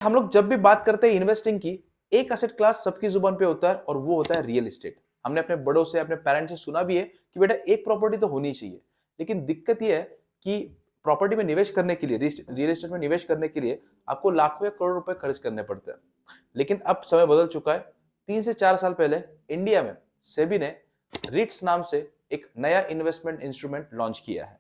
हम लोग जब भी बात करते हैं इन्वेस्टिंग की, एक एसेट क्लास सबकी जुबान पे होता है और वो होता है रियल एस्टेट। हमने अपने बड़ों से, अपने पेरेंट्स से सुना भी है कि बेटा एक प्रॉपर्टी तो होनी चाहिए। लेकिन दिक्कत ये है कि प्रॉपर्टी में निवेश करने के लिए, रियल एस्टेट में निवेश करने के लिए आपको लाखों या करोड़ रुपए खर्च करने पड़ते हैं। लेकिन अब समय बदल चुका है। 3 से 4 साल पहले इंडिया में सेबी ने रिट्स नाम से एक नया इन्वेस्टमेंट इंस्ट्रूमेंट लॉन्च किया है।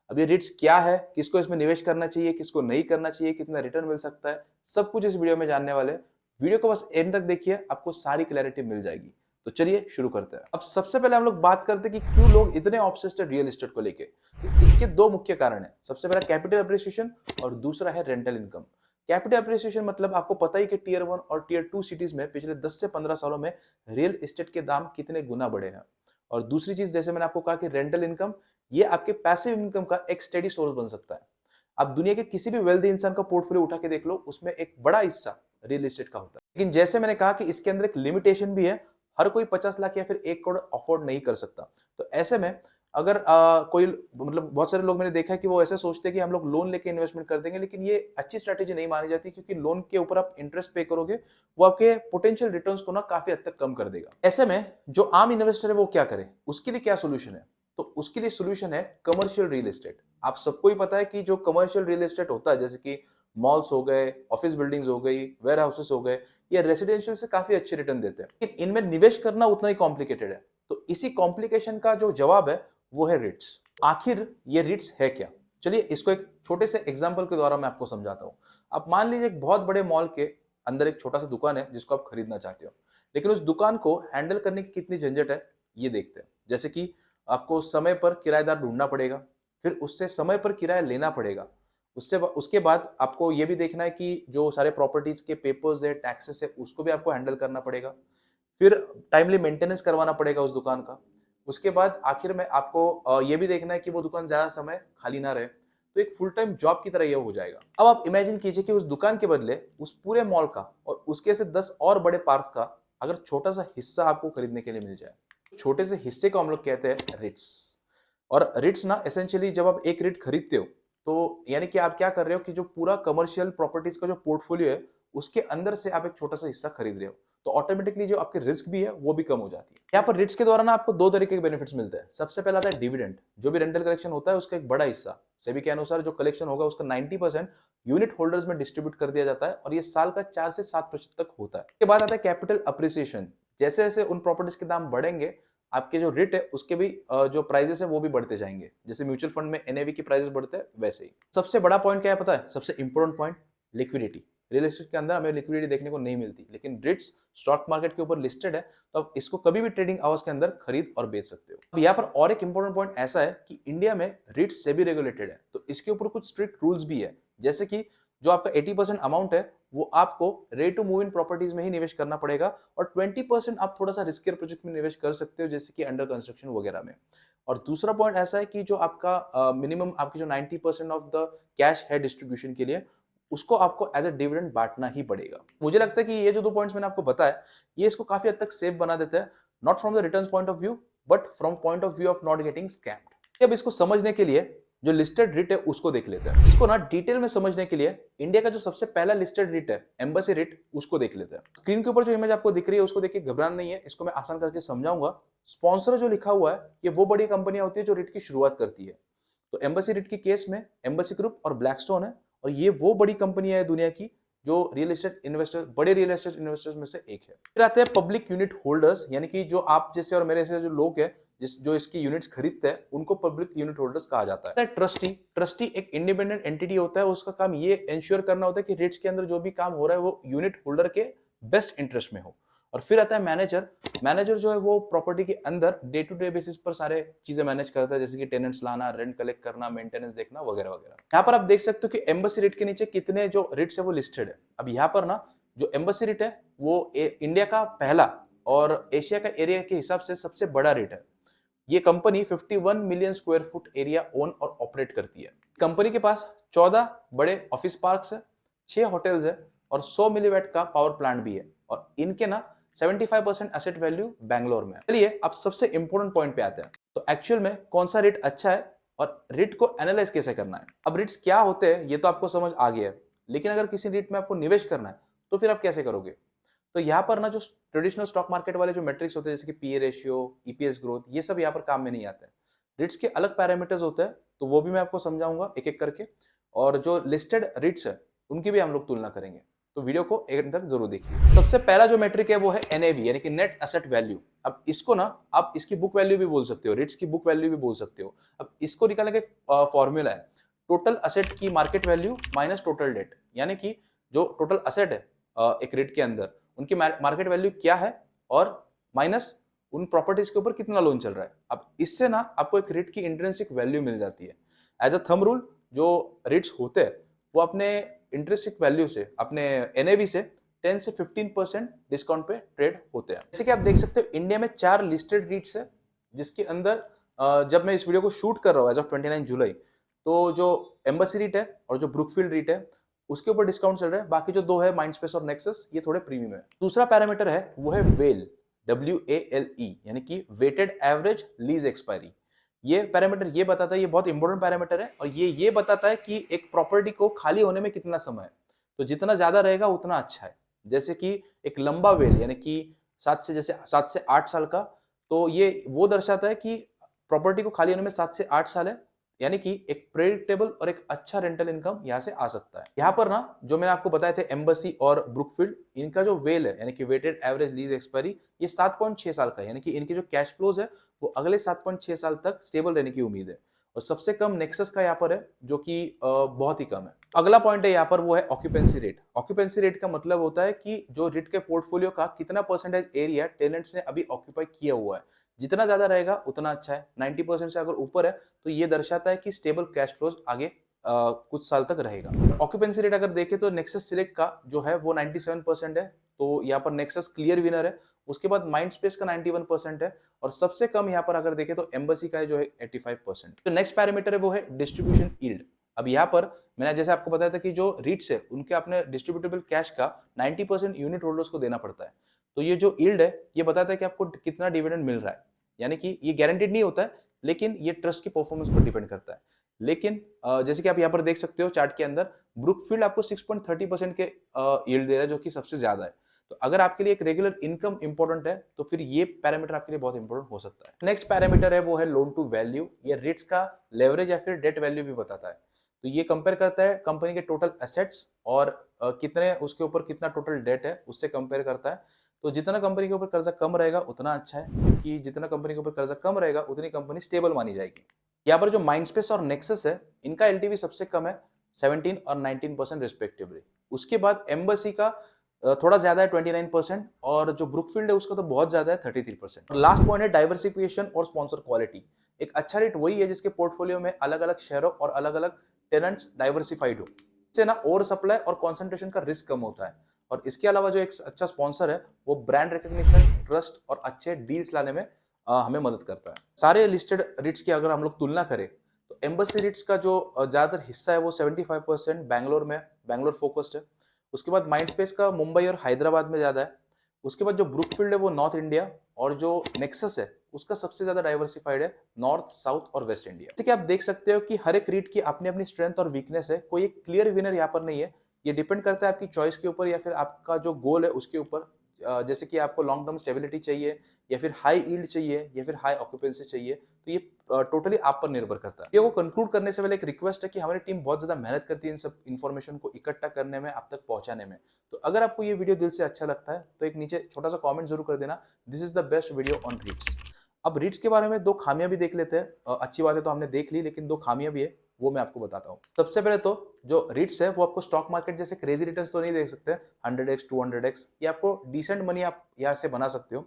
अब ये रिट्स क्या है, किसको इसमें निवेश करना चाहिए, किसको नहीं करना चाहिए, कितना रिटर्न मिल सकता है, सब कुछ इस वीडियो में जानने वाले हैं। वीडियो को बस एंड तक देखिए, आपको सारी क्लैरिटी मिल जाएगी। तो चलिए शुरू करते हैं। अब सबसे पहले हम लोग बात करते हैं कि क्यों लोग इतने ऑब्सेस्ड है रियल एस्टेट को लेके। तो इसके दो मुख्य कारण है। सबसे पहला कैपिटल अप्रिसिएशन और दूसरा है रेंटल इनकम। कैपिटल अप्रिसिएशन मतलब आपको पता ही कि टीयर 1 और टीयर 2 सिटीज में पिछले 10 से 15 सालों में रियल एस्टेट के दाम कितने गुना बढ़े हैं। और दूसरी चीज, जैसे मैंने आपको कहा कि रेंटल इनकम, ये आपके पैसिव इनकम का एक स्टेडी सोर्स बन सकता है। आप दुनिया के किसी भी वेल्दी इंसान का पोर्टफोलियो उठा के देख लो, उसमें एक बड़ा हिस्सा रियल एस्टेट का होता है। लेकिन जैसे मैंने कहा कि इसके अंदर एक लिमिटेशन भी है। हर कोई 50 लाख या फिर 1 करोड़ अफोर्ड नहीं कर सकता। तो ऐसे में अगर कोई, मतलब बहुत सारे लोग मैंने देखा है कि वो ऐसे सोचते हैं कि हम लोग लोन लेके इन्वेस्टमेंट कर देंगे, लेकिन ये अच्छी स्ट्रैटेजी नहीं मानी जाती, क्योंकि लोन के ऊपर आप इंटरेस्ट पे करोगे, वो आपके पोटेंशियल रिटर्न्स को ना काफी हद तक कम कर देगा। ऐसे में जो आम इन्वेस्टर है वो क्या करे, उसके लिए क्या सोल्यूशन है? तो उसके लिए सोल्यूशन है कमर्शियल रियल एस्टेट। आप सबको ही पता है कि जो कमर्शियल रियल एस्टेट होता है, जैसे कि मॉल्स हो गए, ऑफिस बिल्डिंग्स हो गई, वेयर हाउसेस हो गए, ये रेसिडेंशियल से काफी अच्छे रिटर्न देते हैं। लेकिन इनमें निवेश करना उतना ही कॉम्प्लिकेटेड है। तो इसी कॉम्प्लिकेशन का जो जवाब है वो है रिट्स। आखिर ये रिट्स है क्या? चलिए इसको एक छोटे से एग्जांपल के द्वारा मैं आपको समझाता हूं। आप मान लीजिए एक बहुत बड़े मॉल के अंदर एक छोटा सा दुकान है जिसको आप खरीदना चाहते हो, लेकिन उस दुकान को हैंडल करने की कितनी झंझट है ये देखते हैं। जैसे कि आपको समय पर किराएदार ढूंढना पड़ेगा, फिर उससे समय पर किराया लेना पड़ेगा, उसके बाद आपको ये भी देखना है कि जो सारे प्रॉपर्टीज के पेपर्स है, टैक्सेस है, उसको भी आपको हैंडल करना पड़ेगा। फिर टाइमली मेंटेनेंस करवाना पड़ेगा उस दुकान का। उसके बाद आखिर में आपको ये भी देखना है कि वो दुकान ज्यादा समय खाली ना रहे। तो एक फुल टाइम जॉब की तरह ये हो जाएगा। अब आप इमेजिन कीजिए कि उस दुकान के बदले उस पूरे मॉल का और उसके से 10 और बड़े पार्क का अगर छोटा सा हिस्सा आपको खरीदने के लिए मिल जाए। छोटे से हिस्से को हम लोग कहते हैं रिट्स। और रिट्स ना एसेंशियली जब आप एक रिट खरीदते हो, तो यानी कि आप क्या कर रहे हो कि जो पूरा कमर्शियल प्रॉपर्टीज का जो पोर्टफोलियो है, उसके अंदर से आप एक छोटा सा हिस्सा खरीद रहे हो। तो ऑटोमेटिकली जो आपकी रिस्क भी है वो भी कम हो जाती है। यहाँ पर रिट्स के द्वारा ना आपको दो तरीके के बेनिफिट्स मिलते हैं। सबसे पहला आता है डिविडेंड। जो भी रेंटल कलेक्शन होता है उसका एक बड़ा हिस्सा सेबी के अनुसार जो कलेक्शन होगा उसका 90% यूनिट होल्डर्स में डिस्ट्रीब्यूट कर दिया जाता है, और ये साल का 4 से 7% तक होता है। इसके बाद आता है कैपिटल अप्रिसिएशन। जैसे जैसे उन प्रॉपर्टीज के दाम बढ़ेंगे, आपके जो रिट है उसके भी जो प्राइजेस है वो भी बढ़ते जाएंगे। जैसे म्यूचुअल फंड में एनएवी की प्राइसेस बढ़ते हैं, वैसे ही सबसे बड़ा पॉइंट क्या है पता है? सबसे important point, liquidity. Real estate के अंदर हमें लिक्विडिटी देखने को नहीं मिलती, लेकिन रिट्स स्टॉक मार्केट के ऊपर लिस्टेड है, तो आप इसको कभी भी ट्रेडिंग आवर्स के अंदर खरीद और बेच सकते हो। अब यहाँ पर और एक इंपॉर्टेंट पॉइंट ऐसा है कि इंडिया में रिट्स सेबी रेगुलेटेड है, तो इसके ऊपर कुछ स्ट्रिक्ट रूल्स भी है। जैसे कि जो आपका 80% अमाउंट है वो आपको ready to move in properties में ही निवेश करना पड़ेगा, और 20% आप थोड़ा सा रिस्कियर प्रोजेक्ट में निवेश कर सकते हो, जैसे कि अंडर कंस्ट्रक्शन वगैरह में। और दूसरा पॉइंट ऐसा है कि जो आपका मिनिमम आपकी जो 90% ऑफ द कैश है डिस्ट्रीब्यूशन के लिए, उसको आपको एज अ डिविडेंड बांटना ही पड़ेगा। मुझे लगता है कि ये जो दो पॉइंट्स मैंने आपको बताया, ये इसको काफी हद तक सेफ बना देते हैं, not from the returns point of view, but from point of view of not getting scammed. अब इसको समझने के लिए जो लिस्टेड रिट है उसको देख लेते हैं। इसको ना डिटेल में समझने के लिए इंडिया का जो सबसे पहला लिस्टेड रिट है, एम्बेसी रिट, उसको देख लेते हैं। स्क्रीन के ऊपर जो इमेज आपको दिख रही है उसको देख के घबराना नहीं है, इसको मैं आसान करके समझाऊंगा। स्पॉन्सर जो लिखा हुआ है, ये वो बड़ी कंपनियां होती है जो रिट की शुरुआत करती है। तो एम्बेसी रिट की केस में एम्बेसी ग्रुप और ब्लैकस्टोन है, और ये वो बड़ी कंपनियां है दुनिया की जो रियल एस्टेट इन्वेस्टर, बड़े रियल एस्टेट इन्वेस्टर्स में से एक है। फिर आते हैं पब्लिक यूनिट होल्डर्स, यानी कि जो आप जैसे और मेरे जैसे जो लोग हैं जो इसकी यूनिट्स खरीदते हैं, उनको पब्लिक यूनिट होल्डर्स कहा जाता है। ट्रस्टी एक इंडिपेंडेंट एंटिटी होता है, उसका काम ये इंश्योर करना होता है कि रिट्स के अंदर जो भी काम हो रहा है वो यूनिट होल्डर के बेस्ट इंटरेस्ट में हो। और फिर आता है मैनेजर जो है वो प्रॉपर्टी के अंदर डे टू डे बेसिस पर सारे चीजें मैनेज करता है, जैसे कि टेनेंट्स लाना, रेंट कलेक्ट करना, मेंटेनेंस देखना वगैरह वगैरह। यहाँ पर आप देख सकते हो कि एम्बेसी रिट के नीचे कितने जो रिट्स है वो लिस्टेड है। अब यहाँ पर ना जो एम्बेसी रिट है वो इंडिया का पहला और एशिया का एरिया के हिसाब से सबसे बड़ा रिट है। ये company 51 million square foot area own और ऑपरेट करती है। कंपनी के पास 14 बड़े ऑफिस पार्क्स है, 6 होटल्स है, और 100 मिलीवाट का पावर प्लांट भी है, और इनके ना 75% एसेट वैल्यू बैंगलोर में है। चलिए अब सबसे इंपॉर्टेंट पॉइंट पे आते हैं। तो एक्चुअल में कौन सा रेट अच्छा है और रिट को एनालाइज कैसे करना है। अब रिट्स क्या होते हैं ये तो आपको समझ आ गया है, लेकिन अगर किसी REIT में आपको निवेश करना है तो फिर आप कैसे करोगे? तो यहाँ पर ना जो ट्रेडिशनल स्टॉक मार्केट वाले जो मेट्रिक्स होते हैं जैसे कि पीए रेशियो, ईपीएस ग्रोथ, ये सब यहाँ पर काम में नहीं आते हैं। रिट्स के अलग पैरामीटर्स होते हैं, तो वो भी मैं आपको समझाऊंगा एक एक करके, और जो लिस्टेड रिट्स है उनकी भी हम लोग तुलना करेंगे। तो वीडियो को एक तक जरूर देखिए। सबसे पहला जो मेट्रिक है वो है एनएवी यानी कि नेट एसेट वैल्यू। अब इसको ना आप इसकी बुक वैल्यू भी बोल सकते हो, रिट्स की बुक वैल्यू भी बोल सकते हो। अब इसको निकालने का फॉर्मूला है टोटल असेट की market value minus total date, यानी कि जो टोटल असेट है एक रिट के अंदर उनकी मार्केट वैल्यू क्या है और माइनस उन प्रॉपर्टीज के ऊपर कितना लोन चल रहा है। अब इससे ना आपको एक रिट की इंट्रिंसिक वैल्यू मिल जाती है। एज अ थंब रूल जो रिट्स होते हैं वो अपने इंट्रिंसिक वैल्यू से, अपने एनएवी से 10 से 15% डिस्काउंट पे ट्रेड होते हैं। जैसे कि आप देख सकते हो इंडिया में 4 लिस्टेड रिट्स है, जिसके अंदर जब मैं इस वीडियो को शूट कर रहा हूँ एज ऑफ 29 जुलाई, तो जो एम्बेसी रिट है और जो ब्रुकफील्ड रिट है उसके ऊपर डिस्काउंट चल रहा है। बाकी जो 2 है माइंडस्पेस और नेक्सस, ये थोड़े प्रीमियम है। दूसरा पैरामीटर है वो है वेल, WALE, यानी कि वेटेड एवरेज लीज एक्सपायरी। ये पैरामीटर ये बताता है, ये बहुत इंपॉर्टेंट पैरामीटर है, और ये बताता है कि एक प्रॉपर्टी को खाली होने में कितना समय है। तो जितना ज्यादा रहेगा उतना अच्छा है। जैसे कि एक लंबा वेल यानी कि 7 से 8 साल का, तो ये वो दर्शाता है कि प्रॉपर्टी को खाली होने में 7 से 8 साल है, यानी कि एक प्रेडिक्टेबल और एक अच्छा रेंटल इनकम यहाँ से आ सकता है। यहाँ पर ना जो मैंने आपको बताए थे एम्बेसी और ब्रुकफील्ड, इनका जो वेल है यानी कि वेटेड एवरेज लीज एक्सपायरी, ये 7.6 साल का है, यानी कि इनके जो कैश फ्लोज है वो अगले 7.6 साल तक स्टेबल रहने की उम्मीद है। और सबसे कम नेक्सस का यहाँ पर है जो कि बहुत ही कम है। अगला पॉइंट है यहाँ पर वो है ऑक्यूपेंसी रेट। ऑक्यूपेंसी रेट का मतलब होता है कि जो रिट के पोर्टफोलियो का कितना परसेंटेज एरिया टेनेंट्स ने अभी ऑक्यूपाई किया हुआ है। जितना ज्यादा रहेगा उतना अच्छा है। 90% से अगर ऊपर है तो ये दर्शाता है कि स्टेबल कैश फ्लोज आगे कुछ साल तक रहेगा। ऑक्यूपेंसी रेट अगर देखें तो नेक्सस सिलेक्ट का जो है वो 97% है, तो यहाँ पर नेक्सस क्लियर विनर है। उसके बाद माइंडस्पेस का 91% है, और सबसे कम यहाँ पर अगर देखें तो एम्बेसी का है जो है 85%। तो नेक्स्ट पैरामीटर है वो है डिस्ट्रीब्यूशन यील्ड। अब यहाँ पर मैंने जैसे आपको बताया था कि जो रीट्स है उनके अपने डिस्ट्रीब्यूटेबल कैश का 90% यूनिट होल्डर्स को देना पड़ता है। तो ये जो यील्ड है ये बताता है कि आपको कितना डिविडेंड मिल रहा है, यानी कि ये गारंटीड नहीं होता है, लेकिन ये ट्रस्ट की परफॉर्मेंस पर डिपेंड करता है। लेकिन जैसे कि आप यहाँ पर देख सकते हो चार्ट के अंदर, ब्रुकफील्ड आपको 6.30% के यील्ड दे रहा है, जो कि सबसे ज्यादा है। तो अगर आपके लिए एक रेगुलर इनकम इंपॉर्टेंट है तो फिर ये पैरामीटर आपके लिए बहुत इंपॉर्टेंट हो सकता है। नेक्स्ट पैरामीटर है वो है लोन टू वैल्यू। ये रिट्स का लेवरेज या फिर डेट वैल्यू भी बताता है। तो ये कंपेयर करता है कंपनी के टोटल एसेट्स और कितने उसके ऊपर कितना टोटल डेट है उससे कंपेयर करता है। तो जितना कंपनी के ऊपर कर्जा कम रहेगा उतना अच्छा है, क्योंकि जितना कंपनी के ऊपर कर्जा कम रहेगा उतनी कंपनी स्टेबल मानी जाएगी। यहाँ पर जो माइंडस्पेस और नेक्सस है इनका एलटीवी सबसे कम है 17 और 19% रिस्पेक्टिवली। उसके बाद एम्बेसी का थोड़ा ज्यादा है 29%, और जो ब्रुकफील्ड है उसका तो बहुत ज्यादा है 33%। लास्ट पॉइंट है डाइवर्सिफिकेशन और स्पॉन्सर क्वालिटी। एक अच्छा रेट वही है जिसके पोर्टफोलियो में अलग अलग शहरों और अलग अलग टेनेंट्स डाइवर्सिफाइड हो। इससे ना ओवर सप्लाई और कॉन्सेंट्रेशन का रिस्क कम होता है। और इसके अलावा जो एक अच्छा स्पॉन्सर है वो ब्रांड रिकॉग्निशन, ट्रस्ट और अच्छे डील्स लाने में हमें मदद करता है। सारे लिस्टेड रिट्स की अगर हम लोग तुलना करें तो एम्बेसी रिट्स का जो ज्यादातर हिस्सा है वो 75% बैंगलोर में, बैंगलोर फोकस्ड है। उसके बाद माइंडस्पेस का मुंबई और हैदराबाद में ज्यादा है। उसके बाद जो ब्रुकफील्ड है वो नॉर्थ इंडिया, और जो नेक्सस है उसका सबसे ज्यादा डाइवर्सिफाइड है नॉर्थ, साउथ और वेस्ट इंडिया। जैसे कि आप देख सकते हो कि हर एक रीट की अपनी अपनी स्ट्रेंथ और वीकनेस है, कोई एक क्लियर विनर यहाँ पर नहीं है। ये डिपेंड करता है आपकी चॉइस के ऊपर या फिर आपका जो गोल है उसके ऊपर। जैसे कि आपको लॉन्ग टर्म स्टेबिलिटी चाहिए या फिर हाई यील्ड चाहिए या फिर हाई ऑक्यूपेंसी चाहिए, तो ये टोटली आप पर निर्भर करता है। ये को कंक्लूड करने से पहले एक रिक्वेस्ट है कि हमारी टीम बहुत ज्यादा मेहनत करती है इन सब इन्फॉर्मेशन को इकट्ठा करने में, आप तक पहुंचाने में। तो अगर आपको ये वीडियो दिल से अच्छा लगता है तो एक नीचे छोटा सा कमेंट जरूर कर देना, this is the best video on रीट्स। अब रीट्स के बारे में 2 खामियां भी देख लेते हैं। अच्छी बातें तो हमने देख ली, लेकिन 2 खामियां भी है, वो मैं आपको बताता हूँ। सबसे पहले तो जो रीट्स है वो आपको स्टॉक मार्केट जैसे क्रेजी रिटर्न्स तो नहीं दे सकते 100x 200x, ये आपको डिसेंट मनी आप यहाँ से बना सकते हो।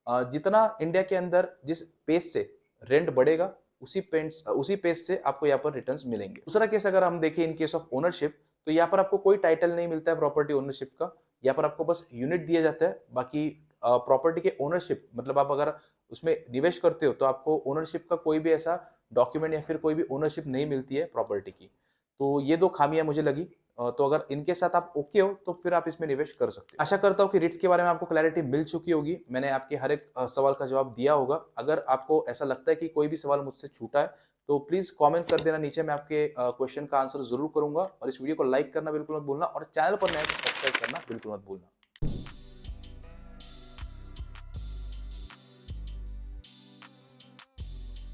जितना इंडिया के अंदर जिस पेस से रेंट बढ़ेगा उसी पेस से आपको यहाँ पर रिटर्न्स मिलेंगे। दूसरा केस अगर हम देखें इन केस ऑफ ओनरशिप, तो यहाँ पर आपको कोई टाइटल नहीं मिलता है प्रॉपर्टी ओनरशिप का। यहाँ पर आपको बस यूनिट दिया जाता है। बाकी प्रॉपर्टी के ओनरशिप मतलब आप अगर उसमें निवेश करते हो तो आपको ओनरशिप का कोई भी ऐसा डॉक्यूमेंट या फिर कोई भी ओनरशिप नहीं मिलती है प्रॉपर्टी की। तो ये 2 खामियां मुझे लगी। तो अगर इनके साथ आप ओके हो तो फिर आप इसमें निवेश कर सकते हो। आशा करता हूँ कि रिट्स के बारे में आपको क्लैरिटी मिल चुकी होगी। मैंने आपके हर एक सवाल का जवाब दिया होगा। अगर आपको ऐसा लगता है कि कोई भी सवाल मुझसे छूटा है तो प्लीज कमेंट कर देना नीचे, मैं आपके क्वेश्चन का आंसर जरूर करूंगा। और इस वीडियो को लाइक करना बिल्कुल मत भूलना, और चैनल पर नए तो सब्सक्राइब करना बिल्कुल मत भूलना।